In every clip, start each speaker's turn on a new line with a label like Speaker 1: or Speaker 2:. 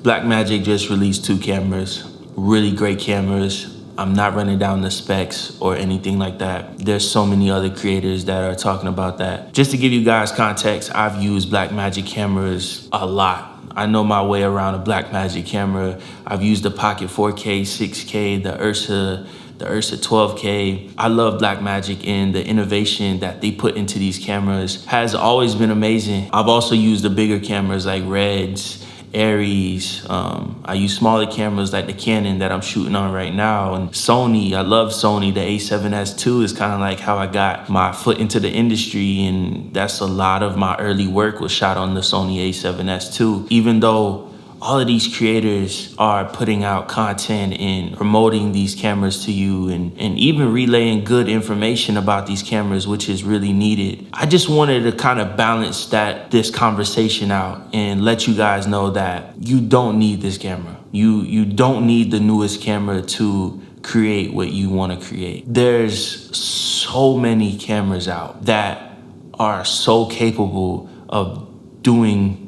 Speaker 1: Blackmagic just released 2 cameras, really great cameras. I'm not running down the specs or anything like that. There's so many other creators that are talking about that. Just to give you guys context, I've used Blackmagic cameras a lot. I know my way around a Blackmagic camera. I've used the Pocket 4K, 6K, the Ursa 12K. I love Blackmagic, and the innovation that they put into these cameras has always been amazing. I've also used the bigger cameras like Reds, Aries. I use smaller cameras like the Canon that I'm shooting on right now. And Sony, I love Sony. The a7S II is kind of like how I got my foot into the industry, and that's a lot of my early work was shot on the Sony a7S II. Even though all of these creators are putting out content and promoting these cameras to you and even relaying good information about these cameras, which is really needed. I just wanted to kind of balance this conversation out and let you guys know that you don't need this camera. You don't need the newest camera to create what you want to create. There's so many cameras out that are so capable of doing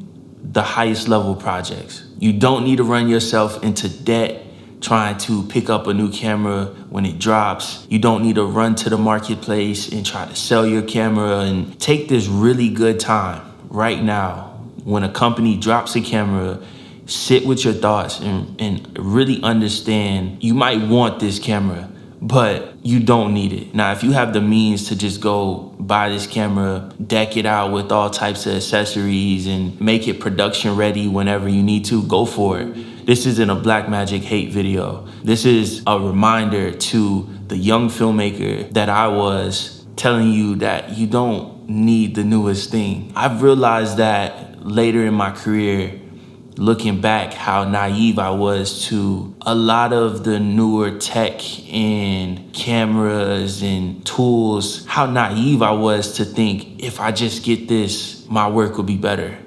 Speaker 1: the highest level projects. You don't need to run yourself into debt trying to pick up a new camera when it drops. You don't need to run to the marketplace and try to sell your camera. And take this really good time right now. When a company drops a camera, sit with your thoughts and really understand you might want this camera, but you don't need it. Now, if you have the means to just go buy this camera, deck it out with all types of accessories and make it production ready whenever you need to, go for it. This isn't a Blackmagic hate video. This is a reminder to the young filmmaker that I was, telling you that you don't need the newest thing. I've realized that later in my career, looking back, how naive I was to a lot of the newer tech and cameras and tools, how naive I was to think if I just get this, my work will be better.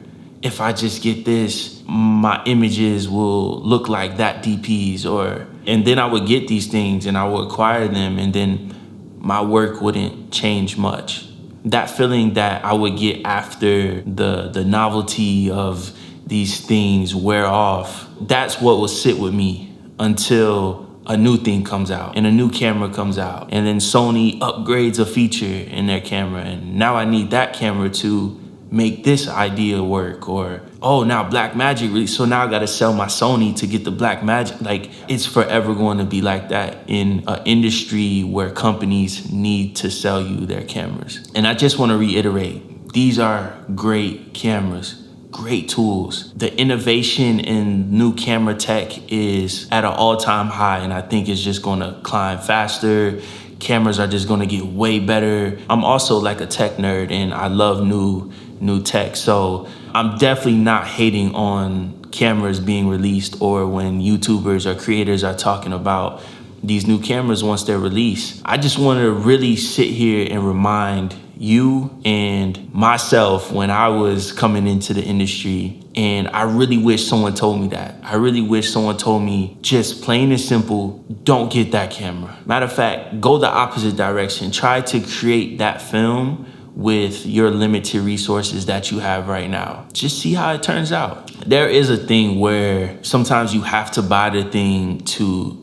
Speaker 1: If I just get this, my images will look like that DP's, and then I would get these things and I would acquire them, and then my work wouldn't change much. That feeling that I would get after the novelty of these things wear off, that's what will sit with me until a new thing comes out and a new camera comes out, and then Sony upgrades a feature in their camera, and now I need that camera to make this idea work, or oh, now Blackmagic, so now I gotta sell my Sony to get the Blackmagic. Like, it's forever going to be like that in an industry where companies need to sell you their cameras. And I just want to reiterate, these are great cameras, great tools. The innovation in new camera tech is at an all-time high, and I think it's just going to climb faster. Cameras are just going to get way better. I'm also like a tech nerd, and I love new tech, so I'm definitely not hating on cameras being released or when YouTubers or creators are talking about these new cameras once they're released. I just want to really sit here and remind you and myself when I was coming into the industry, and I really wish someone told me that. I really wish someone told me, just plain and simple, don't get that camera. Matter of fact, go the opposite direction. Try to create that film with your limited resources that you have right now. Just see how it turns out. There is a thing where sometimes you have to buy the thing to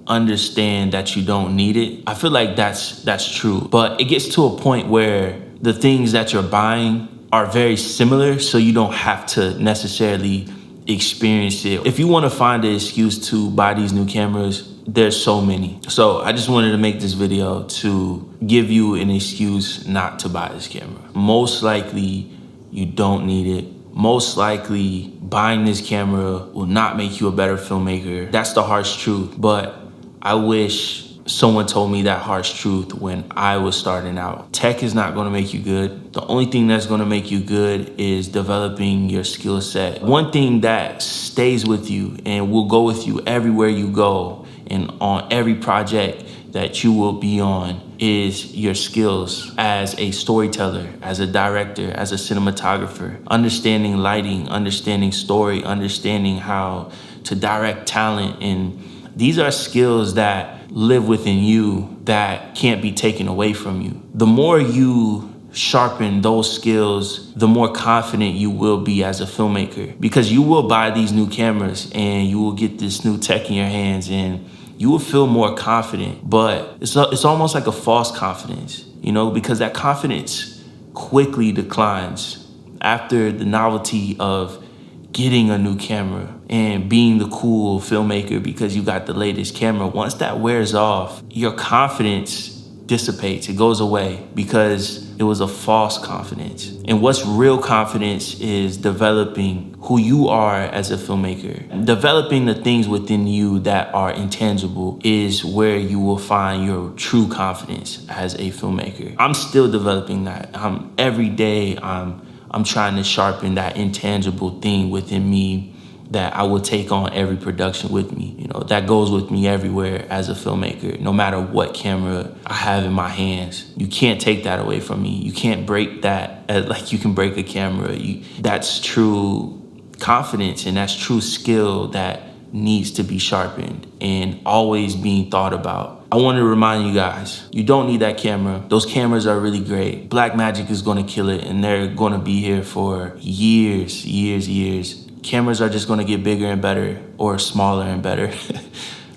Speaker 1: understand that you don't need it. I feel like that's true, but it gets to a point where the things that you're buying are very similar, so you don't have to necessarily experience it. If you want to find an excuse to buy these new cameras, there's so many. So I just wanted to make this video to give you an excuse not to buy this camera. Most likely you don't need it. Most likely buying this camera will not make you a better filmmaker. That's the harsh truth, but I wish someone told me that harsh truth when I was starting out. Tech is not gonna make you good. The only thing that's gonna make you good is developing your skill set. One thing that stays with you and will go with you everywhere you go and on every project that you will be on is your skills as a storyteller, as a director, as a cinematographer. Understanding lighting, understanding story, understanding how to direct talent. And these are skills that live within you that can't be taken away from you. The more you sharpen those skills, the more confident you will be as a filmmaker. Because you will buy these new cameras and you will get this new tech in your hands and you will feel more confident, but it's almost like a false confidence, you know, because that confidence quickly declines after the novelty of getting a new camera and being the cool filmmaker because you got the latest camera. Once that wears off, your confidence dissipates, it goes away because it was a false confidence. And what's real confidence is developing who you are as a filmmaker. Developing the things within you that are intangible is where you will find your true confidence as a filmmaker. I'm still developing that. Every day I'm trying to sharpen that intangible thing within me that I will take on every production with me. You know, that goes with me everywhere as a filmmaker, no matter what camera I have in my hands. You can't take that away from me. You can't break that like you can break a camera. That's true confidence and that's true skill that needs to be sharpened and always being thought about. I want to remind you guys, you don't need that camera. Those cameras are really great. Blackmagic is going to kill it and they're going to be here for years. Cameras are just going to get bigger and better or smaller and better.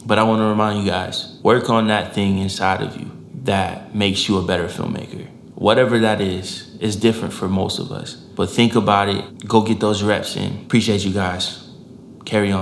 Speaker 1: But I want to remind you guys, work on that thing inside of you that makes you a better filmmaker. Whatever that is different for most of us. But think about it. Go get those reps in. Appreciate you guys. Carry on.